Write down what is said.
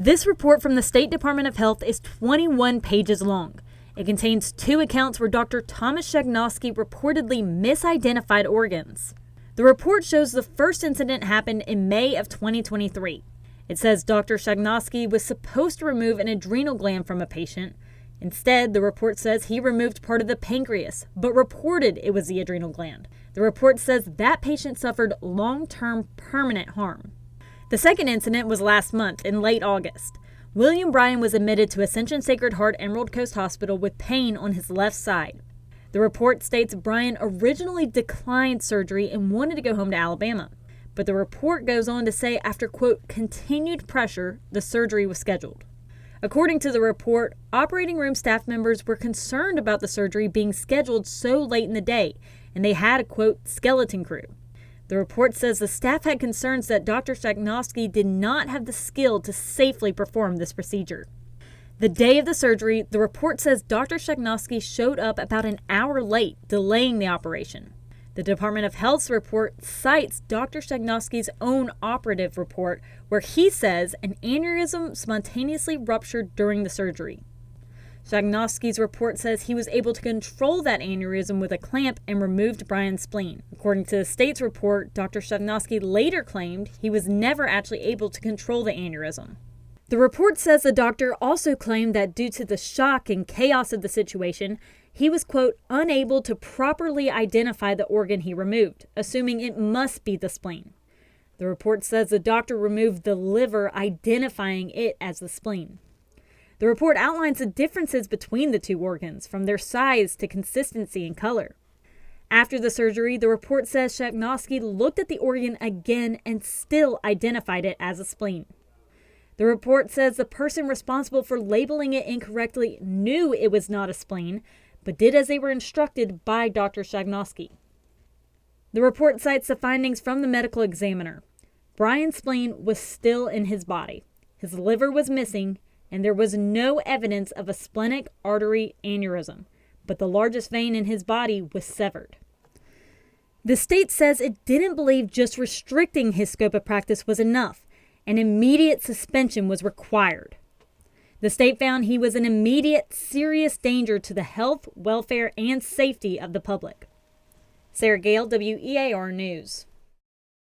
This report from the State Department of Health is 21 pages long. It contains 2 accounts where Dr. Thomas Shagnosky reportedly misidentified organs. The report shows the first incident happened in May of 2023. It says Dr. Shagnosky was supposed to remove an adrenal gland from a patient. Instead, the report says he removed part of the pancreas, but reported it was the adrenal gland. The report says that patient suffered long-term permanent harm. The second incident was last month in late August. William Bryan was admitted to Ascension Sacred Heart Emerald Coast Hospital with pain on his left side. The report states Bryan originally declined surgery and wanted to go home to Alabama. But the report goes on to say after, quote, continued pressure, the surgery was scheduled. According to the report, operating room staff members were concerned about the surgery being scheduled so late in the day, and they had a, quote, skeleton crew. The report says the staff had concerns that Dr. Shagnosky did not have the skill to safely perform this procedure. The day of the surgery, the report says Dr. Shagnosky showed up about an hour late, delaying the operation. The Department of Health's report cites Dr. Shagnosky's own operative report, where he says an aneurysm spontaneously ruptured during the surgery. Shagnosky's report says he was able to control that aneurysm with a clamp and removed Bryan's spleen. According to the state's report, Dr. Shagnosky later claimed he was never actually able to control the aneurysm. The report says the doctor also claimed that due to the shock and chaos of the situation, he was, quote, unable to properly identify the organ he removed, assuming it must be the spleen. The report says the doctor removed the liver, identifying it as the spleen. The report outlines the differences between the 2 organs, from their size to consistency and color. After the surgery, the report says Shagnosky looked at the organ again and still identified it as a spleen. The report says the person responsible for labeling it incorrectly knew it was not a spleen, but did as they were instructed by Dr. Shagnosky. The report cites the findings from the medical examiner. Bryan's spleen was still in his body. His liver was missing, and there was no evidence of a splenic artery aneurysm, but the largest vein in his body was severed. The state says it didn't believe just restricting his scope of practice was enough. An immediate suspension was required. The state found he was an immediate, serious danger to the health, welfare, and safety of the public. Sarah Gale, WEAR News.